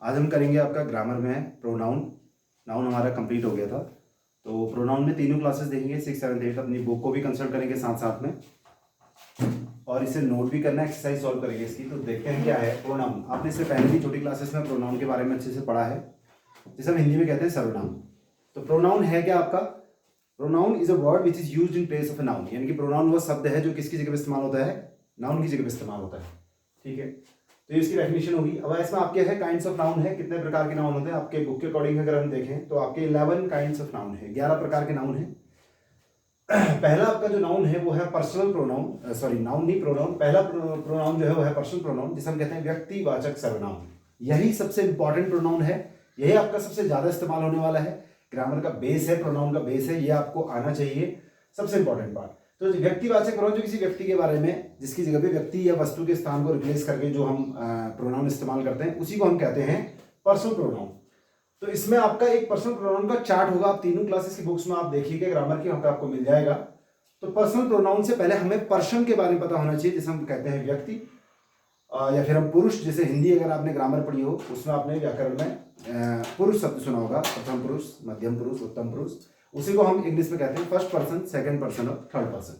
आज हम करेंगे आपका ग्रामर में प्रोनाउन। नाउन हमारा कंप्लीट हो गया था, तो प्रोनाउन में तीनों क्लासेस देखेंगे 6, 7, 8। अपनी बुक को भी कंसल्ट करेंगे साथ साथ में, और इसे नोट भी करना है, एक्सरसाइज सॉल्व करेंगे इसकी। तो देखते हैं क्या है प्रोनाउन। आपने इससे पहले भी छोटी क्लासेस में प्रोनाउन के बारे में अच्छे से पढ़ा है, जिसे हम हिंदी में कहते हैं सर्वनाम। तो प्रोनाउन है क्या आपका? Pronoun is a word which is used in place of a noun, यानी कि प्रोनाउन वो शब्द है जो किसकी जगह पे इस्तेमाल होता है? नाउन की जगह पे इस्तेमाल होता है। ठीक है, तो इसकी डेफिनेशन होगी। अब इसमें आपके है काइंड्स ऑफ नाउन है, कितने प्रकार के नाउन होते हैं आपके बुक के अकॉर्डिंग अगर हम देखें तो आपके 11 काइंड्स ऑफ नाउन है, 11 प्रकार के नाउन है। पहला आपका जो नाउन है वो है पर्सनल प्रोनाउन, सॉरी नाउन नहीं प्रोनाउन। पहला प्रोनाउन जो है वो है पर्सनल प्रोनाउन, जिसे हम कहते हैं व्यक्तिवाचक सर्वनाम। यही सबसे इंपॉर्टेंट प्रोनाउन है, यही आपका सबसे ज्यादा इस्तेमाल होने वाला है। ग्रामर का बेस है, प्रोनाउन का बेस है, ये आपको आना चाहिए, सबसे इंपॉर्टेंट पार्ट। तो व्यक्तिवाचक प्रोनाउन जो किसी व्यक्ति के बारे में, जिसकी जगह पे व्यक्ति या वस्तु के स्थान को रिप्लेस करके जो हम प्रोनाउन इस्तेमाल करते हैं, उसी को हम कहते हैं पर्सनल प्रोनाउन। तो इसमें आपका एक पर्सनल प्रोनाउन का चार्ट होगा, आप तीनों क्लासेस की बुक्स में आप देखिएगा ग्रामर की, वहां पे आपको मिल जाएगा। तो पर्सनल प्रोनाउन से पहले हमें पर्सन के बारे में पता होना चाहिए, जिसे हम कहते हैं व्यक्ति, या फिर हम पुरुष। जैसे हिंदी अगर आपने ग्रामर पढ़ी हो, उसमें आपने व्याकरण में पुरुष शब्द सुना होगा, प्रथम पुरुष, मध्यम पुरुष, उत्तम पुरुष। उसी को हम इंग्लिश में कहते हैं फर्स्ट पर्सन, सेकंड पर्सन और थर्ड पर्सन।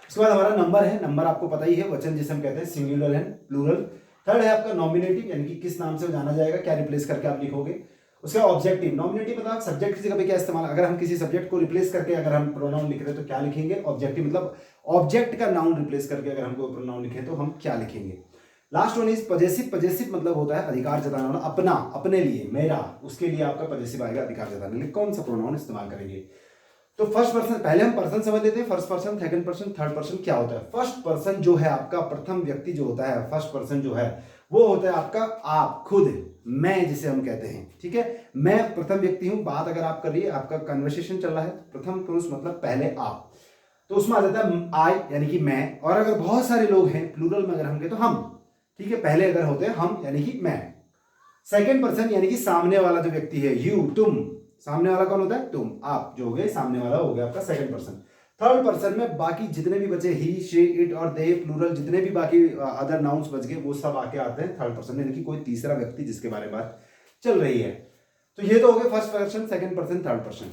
उसके बाद हमारा नंबर है, नंबर आपको पता ही है, वचन जिसे हम कहते हैं सिंगुलर एंड प्लूरल। थर्ड है आपका नॉमिनेटिव, यानी कि किस नाम से जाना जाएगा, क्या रिप्लेस करके आप लिखोगे। उसके बाद ऑब्जेक्टिव। नॉमिनेटिव मतलब सब्जेक्ट की जगह पे क्या इस्तेमाल, अगर हम किसी सब्जेक्ट को रिप्लेस करके अगर हम प्रोनाउन लिख रहे हैं तो क्या लिखेंगे। ऑब्जेक्टिव मतलब ऑब्जेक्ट का नाउन रिप्लेस करके अगर हम कोई प्रोनाउन लिखें तो हम क्या लिखेंगे। Last one is possessive. Possessive मतलब होता है अधिकार जताने वाला, अपना, अपने लिए, मेरा, उसके लिए आपका पजेसिव आएगा, अधिकार जताने के लिए कौन सा प्रोनाउन इस्तेमाल करेंगे। तो फर्स्ट पर्सन, पहले हम पर्सन समझ लेते हैं। First person, second person, third person क्या होता है। फर्स्ट पर्सन जो है आपका, प्रथम व्यक्ति जो होता है, फर्स्ट पर्सन जो है वो होता है आपका आप, खुद, मैं जिसे हम कहते हैं। ठीक है, मैं प्रथम व्यक्ति हूं, बात अगर आप कर रही है, आपका कन्वर्सेशन चल रहा है, प्रथम पुरुष मतलब पहले आप, तो उसमें आ जाता है आई, यानी कि मैं। और अगर बहुत सारे लोग हैं, प्लूरल में अगर हम कहें तो हम। ठीक है, पहले अगर होते हैं हम, यानी कि मैं। सेकंड पर्सन यानी कि सामने वाला जो व्यक्ति है, यू, तुम। सामने वाला कौन होता है? तुम, आप जो हो गए, सामने वाला हो गया आपका सेकंड पर्सन। थर्ड पर्सन में बाकी जितने भी बचे, ही, शी, इट और दे, प्लूरल जितने भी बाकी अदर नाउन्स बच गए, वो सब आके आते हैं थर्ड पर्सन, यानी कि कोई तीसरा व्यक्ति जिसके बारे में बात चल रही है। तो ये तो हो गए first person, second person, third person.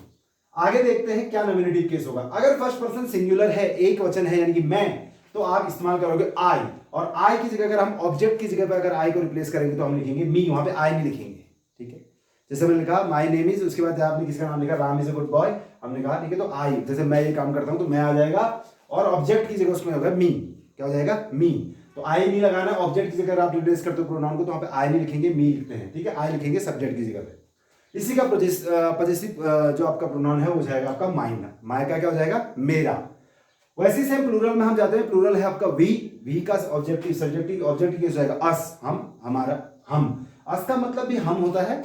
आगे देखते हैं क्या नॉमिनेटिव केस होगा। अगर फर्स्ट पर्सन सिंगुलर है, एक वचन है, यानी कि मैं, तो आप इस्तेमाल करोगे आई। और आई की जगह अगर हम ऑब्जेक्ट की जगह पर अगर आई को रिप्लेस करेंगे तो हम लिखेंगे मी, वहां पे आई नहीं लिखेंगे। ठीक है, जैसे मैंने लिखा माय नेम इज, उसके बाद आपने किसका नाम लिखा, Ram is a good boy, हमने कहा ठीक है, तो आई, जैसे मैं ये काम करता हूं तो मैं आ जाएगा, और ऑब्जेक्ट की जगह उसमें होगा मी। क्या हो जाएगा? मी। तो आई नहीं लगाना, ऑब्जेक्ट की जगह अगर आप रिप्लेस करते हो प्रोनाउन को तो वहां पे आई नहीं लिखेंगे, मी लिखते हैं। ठीक है, आई लिखेंगे सब्जेक्ट की जगह पे। इसी का पजेसिव जो आपका प्रोनाउन है वो जाएगा आपका माइन। माय का क्या हो जाएगा? मेरा। वैसे सेम प्लूरल में हम जाते हैं, प्लूरल है आपका वी, वी का ऑब्जेक्टिव, सब्जेक्टिव, ऑब्जेक्टिव कैसे जाएगा? अस, हम, हमारा, हम। अस का मतलब भी हम होता है,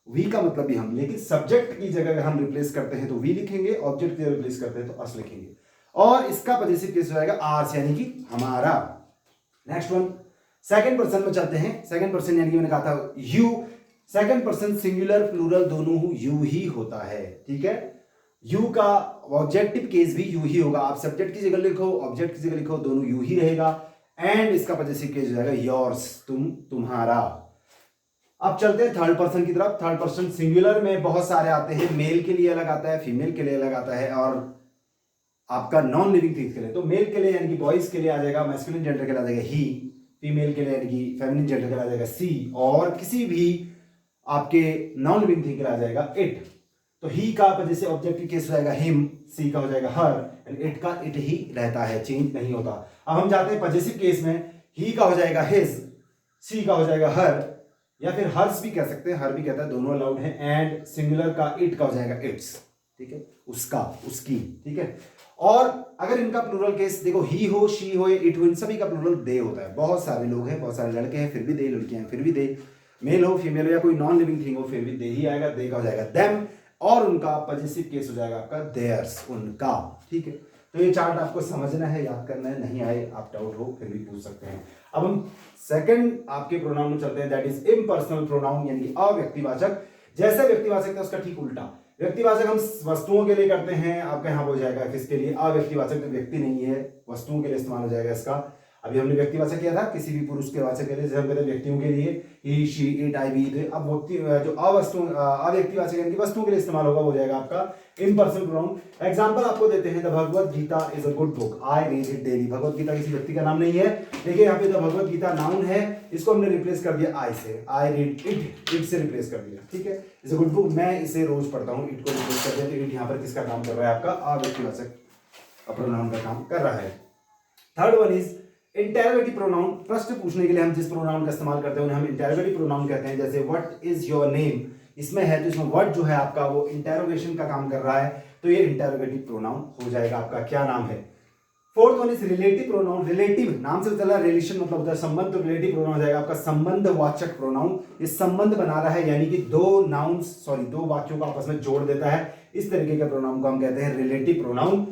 वी का मतलब भी हम, लेकिन सब्जेक्ट की जगह हम रिप्लेस करते हैं तो वी लिखेंगे, ऑब्जेक्ट की जगह रिप्लेस करते हैं तो अस लिखेंगे। और इसका पजेसिव कैसे जाएगा? आर्स, यानी कि हमारा। नेक्स्ट वन, सेकंड पर्सन में चलते हैं। सेकंड पर्सन यानी कि मैंने कहा था you. Second person singular plural दोनों यू ही होता है। ठीक है, यू का ऑब्जेक्टिव केस भी यू ही होगा। आप सब्जेक्ट की जगह लिखो, ऑब्जेक्ट की जगह लिखो, दोनों यू ही रहेगा। एंड इसका पजेसिव केस जाएगा योर्स, तुम, तुम्हारा। अब चलते हैं थर्ड पर्सन की तरफ। थर्ड पर्सन सिंगुलर में बहुत सारे आते हैं, मेल के लिए अलग आता है, फीमेल के लिए अलग आता है, और आपका नॉन लिविंग थिंग्स के लिए। तो मेल के लिए यानी कि बॉयज के लिए आ जाएगा मैस्कुलिन जेंडर के लिए आ जाएगा ही, फीमेल के लिए यानी कि फेमिनिन जेंडर के लिए आ जाएगा सी, और किसी भी आपके नॉन लिविंग थिंग के लिए आ जाएगा इट। तो ही का जैसे ऑब्जेक्टिव केस हो जाएगा हिम, सी का हो जाएगा हर, एंड इट का इट ही रहता है, चेंज नहीं होता। अब हम जाते हैं पजेसिव केस में, ही का हो जाएगा हिज, सी का हो जाएगा हर, या फिर हर्स भी कह सकते हैं, हर भी कहता है, दोनों अलाउड है। एंड सिंगुलर का इट का हो जाएगा इट्स। ठीक है, उसका, उसकी। ठीक है, और अगर इनका प्लूरल केस देखो, ही हो, शी हो, इट हो, इन सभी का प्लूरल दे होता है। बहुत सारे लोग हैं, बहुत सारे लड़के हैं, फिर भी दे, लड़कियां हैं, फिर भी दे, मेल हो, फीमेल हो, या कोई नॉन लिविंग थिंग हो, फिर भी दे ही आएगा। दे का हो जाएगा देम, और उनका पजेसिव केस हो जाएगा आपका देयर्स, उनका। ठीक है, तो ये चार्ट आपको समझना है, याद करना है, नहीं आए आप डाउट हो फिर भी पूछ सकते हैं। अब हम सेकंड आपके प्रोनाउन में चलते हैं, दैट इज इम्पर्सनल प्रोनाउन, यानी कि अव्यक्तिवाचक। जैसा व्यक्तिवाचक था उसका ठीक उल्टा। व्यक्तिवाचक हम वस्तुओं के लिए करते हैं, आपका यहां हो जाएगा किसके लिए? अव्यक्तिवाचक, तो व्यक्ति नहीं है, वस्तुओं के लिए इस्तेमाल हो जाएगा इसका। अभी हमने व्यक्तिवाचक किया था किसी भी पुरुष के वाचक के लिए, जैसे हम कहते हैं व्यक्तियों के लिए ही, शी, इट, आई, वी। अब व्यक्ति जो अव्यक्तिवाचक यानी कि वस्तुओं के लिए इस्तेमाल होगा वो जाएगा आपका इम्पर्सनल प्रोनाउन। एग्जांपल आपको देते हैं, the Bhagavad Gita is a good book, I read it daily. Bhagavad Gita किसी व्यक्ति का नाम नहीं है, देखिए यहाँ पे द भगवत गीता नाउन है, इसको हमने रिप्लेस कर दिया आई से, आई रीड इट से रिप्लेस कर दिया, ठीक है। इज अ गुड बुक, मैं इसे रोज पढ़ता हूँ, इट को रिप्लेस कर दिया, तो इट यहाँ पर किसका काम कर रहा है, आपका अव्यक्तिवाचक प्रोनाउन का काम कर रहा है। Third one is interrogative pronoun. प्रश्न पूछने के लिए हम जिस प्रोनाउन का इस्तेमाल करते हैं उन्हें हम इंटेरोगेटिव प्रोनाउन कहते हैं। जैसे व्हाट इज योर नेम, इसमें है तो इसमें व्हाट जो है आपका वो इंटेरोगेशन का काम कर रहा है, तो ये इंटेरोगेटिव प्रोनाउन हो जाएगा आपका, क्या नाम है। Fourth one is relative pronoun. Relative नाम से चला रिलेशन मतलब होता है संबंध, तो रिलेटिव प्रोनाउन हो जाएगा आपका संबंधवाचक प्रोनाउन। ये संबंध बना रहा है यानी कि दो वाक्यों को आपस में जोड़ देता है, इस तरीके के प्रोनाउन को हम कहते हैं relative pronoun.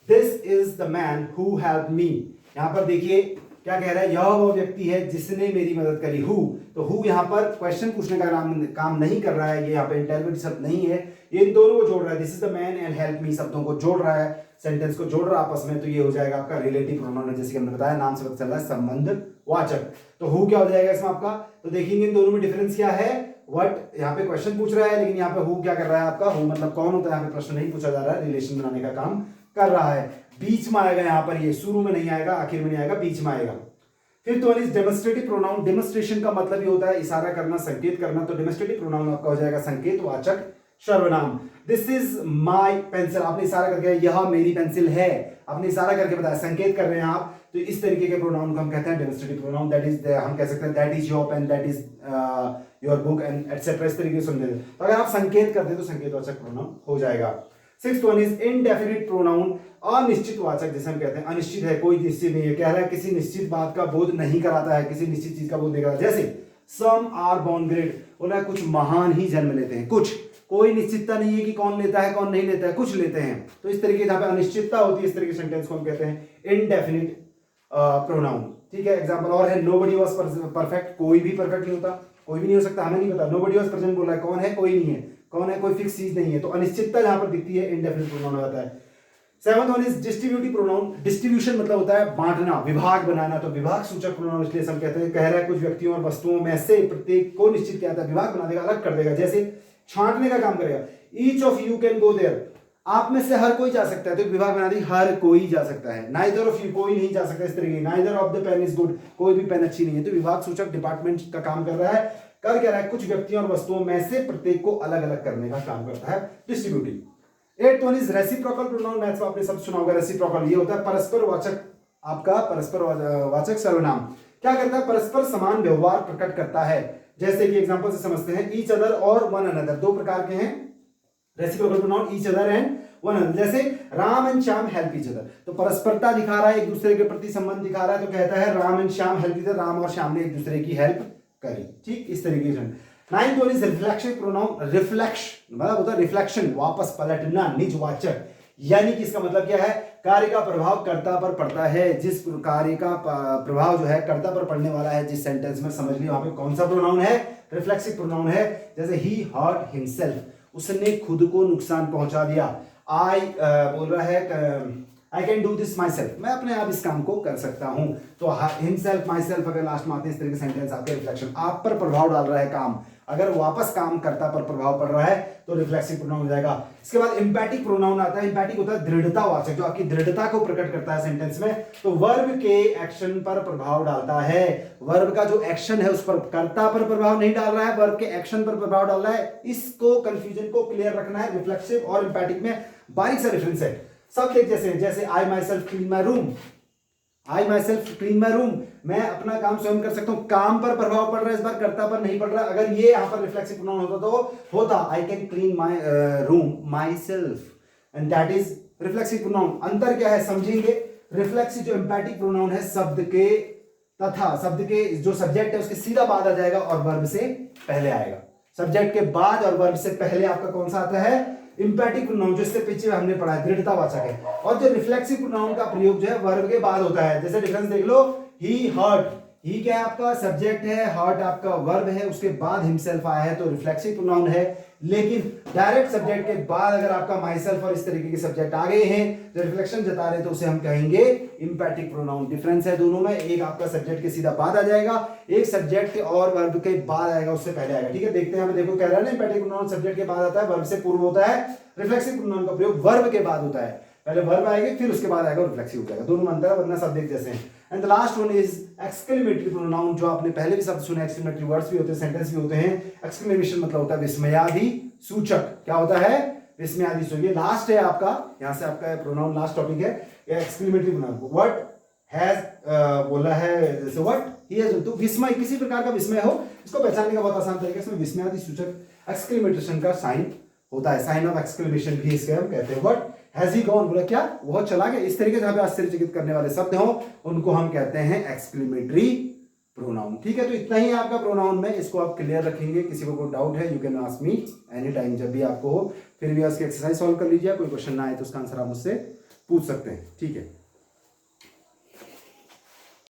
This is the man who helped me, यहाँ पर देखिए क्या कह रहा है, यह वो व्यक्ति है जिसने मेरी मदद करी। हु, तो हु यहाँ पर क्वेश्चन पूछने का काम नहीं कर रहा है, ये यहाँ पे इंटरव्यू शब्द नहीं है, ये इन दोनों को जोड़ रहा है। This is the man and help me शब्दों को जोड़ रहा है, सेंटेंस को जोड़ रहा है आपस में, तो ये हो जाएगा आपका रिलेटिव प्रोनाउन है, जैसे कि हमने बताया नाम से पता चल रहा है संबंधवाचक। तो हु क्या हो जाएगा इसमें आपका, तो देखेंगे इन दोनों में डिफरेंस क्या है। व्हाट यहाँ पे क्वेश्चन पूछ रहा है, लेकिन यहाँ पे हु क्या कर रहा है आपका, हु मतलब कौन होता है, यहाँ पे प्रश्न नहीं पूछा जा रहा है, रिलेशन बनाने का काम कर रहा है। बीच में आएगा यहाँ पर, ये शुरू में नहीं आएगा, आखिर में नहीं आएगा, बीच में आएगा। Fifth one is demonstrative pronoun. Demonstration का मतलब ये होता है इशारा करना, संकेत करना, तो डेमोन्स्ट्रेटिव प्रोनाउन आपका हो जाएगा संकेतवाचक सर्वनाम। दिस इज माय पेंसिल, आपने इशारा करके, यह मेरी पेंसिल है, आपने इशारा करके बताया, संकेत कर रहे हैं आप, तो इस तरीके के प्रोनाउन को हम कहते हैं डेमोन्स्ट्रेटिव प्रोनाउन। दैट इज, हम कह सकते हैं that is your pen, that is your book and etcetera, इस तरीके से समझे। तो अगर आप संकेत करते हैं तो संकेतवाचक प्रोनाउन हो जाएगा। Sixth one is indefinite pronoun. अनिश्चित वाचक जिसे हम कहते हैं, अनिश्चित है, कोई निश्चित नहीं है, कह रहा है किसी निश्चित बात का बोध नहीं कराता है, किसी निश्चित चीज का बोध नहीं कराता। जैसे सम आर बॉर्न ग्रेट, बोला कुछ महान ही जन्म लेते हैं, कुछ, कोई निश्चितता नहीं है कि कौन लेता है कौन नहीं लेता है, कुछ लेते हैं, तो इस तरीके जहां पे अनिश्चितता होती है, इस तरीके सेंटेंस को हम कहते हैं इनडेफिनिट प्रोनाउन, ठीक है। एग्जांपल और है, नोबडी वाज परफेक्ट, कोई भी परफेक्ट नहीं होता, कोई भी नहीं हो सकता, हमें नहीं पता। नोबडी वाज प्रेजेंट बोला है, कौन है, कोई नहीं है, कौन है, कोई फिक्स चीज नहीं है, तो अनिश्चितता जहां पर दिखती है इनडेफिनिट प्रोनाउन हो जाता है। Seventh one is distributive pronoun. Distribution मतलब होता है बांटना, विभाग बनाना, तो विभाग सूचक प्रोनाउन इसलिए हम कहते हैं, कह रहा है कुछ व्यक्तियों और वस्तुओं में से प्रत्येक को निश्चित किया जाता है, विभाग बना देगा, अलग कर देगा, जैसे छांटने का काम करेगा। Each of you can go there, आप में से हर कोई जा सकता है, तो विभाग बना दी, हर कोई जा सकता है। नाइदर ऑफ यू, कोई नहीं जा सकता, इस तरीके। Neither of the pen is good, कोई भी पेन अच्छी नहीं है, तो विभाग सूचक डिपार्टमेंट का काम कर रहा है, कर क्या रहा है, कुछ व्यक्तियों और वस्तुओं में से प्रत्येक को अलग अलग करने का काम करता है distributive. At one is reciprocal pronoun. Maths में आपने सब सुना होगा रेसिप्रोकल, ये होता है परस्पर वाचक, आपका परस्पर वाचक सर्वनाम। क्या करता है, परस्पर समान व्यवहार प्रकट करता है। जैसे कि एग्जांपल से समझते हैं, ईच अदर और वन अनदर, दो प्रकार के हैं reciprocal pronoun, each other and one another. जैसे Ram and Shyam help each other, तो परस्परता दिखा रहा है, एक दूसरे के प्रति संबंध दिखा रहा है, तो कहता है Ram and Shyam help each other, Ram और श्याम ने एक दूसरे की हेल्प करी, ठीक, इस तरीके से। Ninth one is reflection pronoun. Reflection मतलब होता है रिफ्लेक्शन, वापस पलटना, निजवाचक, यानी कि इसका मतलब क्या है, कार्य का प्रभाव कर्ता पर पड़ता है, जिस कार्य का प्रभाव जो है कर्ता पर पड़ने वाला है, जिस सेंटेंस में, समझ लिया वहां पे कौन सा प्रोनाउन है, रिफ्लेक्सिव प्रोनाउन है। जैसे ही हर्ट हिमसेल्फ, उसने खुद को नुकसान पहुंचा दिया। आई बोल रहा है I can do this my self, मैं अपने आप इस काम को कर सकता हूं, तो हिमसेल्फ माई सेल्फ अगर लास्ट में आते हैं, इस तरीके सेंटेंस आपके रिफ्लेक्शन, आप पर प्रभाव डाल रहा है काम, अगर वापस काम करता पर प्रभाव पड़ रहा है तो रिफ्लेक्सिव प्रोनाउन हो जाएगा। इसके बाद एम्पैटिक प्रोनाउन आता है। एम्पैटिक होता है दृढ़तावाचक, जो आपकी दृढ़ता को प्रकट करता है सेंटेंस में, तो वर्ब के एक्शन पर प्रभाव डालता है। वर्ब का जो एक्शन है उस पर, कर्ता पर प्रभाव नहीं डाल रहा है, वर्ब के एक्शन पर प्रभाव डाल रहा है। इसको कंफ्यूजन को क्लियर रखना है, रिफ्लेक्सिव और एम्पैटिक में बारीक सा डिफरेंस है। सब देख जैसे I myself clean my room, I myself clean my room, मैं अपना काम स्वयं कर सकता हूं, काम पर प्रभाव पड़ रहा है, इस बार कर्ता पर नहीं पड़ रहा। अगर ये यहां पर रिफ्लेक्सिव प्रोनाउन होता तो होता I can clean my room my self, and that is reflexive pronoun. अंतर क्या है समझेंगे। रिफ्लेक्सिव जो एम्पैटिक प्रोनाउन है, शब्द के तथा शब्द के जो सब्जेक्ट है उसके सीधा बाद आ जाएगा और वर्ब से पहले आएगा। सब्जेक्ट के बाद और वर्ब से पहले आपका कौन सा आता है, इंपैटिक प्रोनाउन, जो इससे पीछे हमने पढ़ा है दृढ़तावाचक है। और जो रिफ्लेक्सिव प्रोनाउन का प्रयोग जो है वर्ब के बाद होता है। जैसे डिफरेंस देख लो, ही हर्ट, ही क्या है आपका सब्जेक्ट है, हर्ट आपका वर्ब है, उसके बाद हिमसेल्फ आया है तो रिफ्लेक्सिव प्रोनाउन है। लेकिन डायरेक्ट सब्जेक्ट के बाद अगर आपका माई सेल्फ और इस तरीके के सब्जेक्ट आ गए हैं जो रिफ्लेक्शन जता रहे हैं तो उसे हम कहेंगे इंपैटिक प्रोनाउन। डिफरेंस है दोनों में, एक आपका सब्जेक्ट के सीधा बाद आ जाएगा, एक सब्जेक्ट और वर्ब के बाद आएगा, उससे पहले आएगा। ठीक है, देखते हैं, हमें देखो कह रहा है ना इंपैटिक प्रोनाउन सब्जेक्ट के बाद आता है, वर्ब से पूर्व होता है। रिफ्लेक्सिव प्रोनाउन का प्रयोग वर्ब के बाद होता है, पहले वर्ब आएगा फिर उसके बाद आएगा रिफ्लेक्सिव हो जाएगा। दोनों में अंतर है, वरना सब एक जैसे हैं। And the last one is exclamatory pronoun, जो आपने पहले भी शब्द सुने, एक्सक्लेमेटरी वर्ड्स भी होते हैं, सेंटेंस भी होते हैं। एक्सक्लेमेशन मतलब होता है विस्मयादि सूचक। क्या होता है? विस्मयादि सूचक। ये लास्ट है आपका, यहां से आपका प्रोनाउन लास्ट टॉपिक है, ये एक्सक्लेमेटरी प्रोनाउन। व्हाट हैज बोला है, जैसे व्हाट ही हैज, तो विस्मय, किसी प्रकार का विस्मय हो, इसको पहचानने का बहुत आसान तरीका है, इसमें विस्मयादि सूचक एक्सक्लेमेशन का साइन होता है, साइन ऑफ एक्सक्लेमेशन भी इसके हम कहते हैं। व्हाट हैज ही गॉन, बोला क्या वो चला गया, इस तरीके से हमें आश्चर्यचकित करने वाले शब्द हो उनको हम कहते हैं एक्सक्लेमेटरी प्रोनाउन। ठीक है, तो इतना ही आपका प्रोनाउन में, इसको आप क्लियर रखेंगे। किसी को कोई डाउट है you can ask me any time, जब भी आपको हो। फिर भी उसकी एक्सरसाइज सॉल्व कर लीजिए, कोई क्वेश्चन ना आए तो उसका आंसर आप मुझसे पूछ सकते हैं। ठीक है।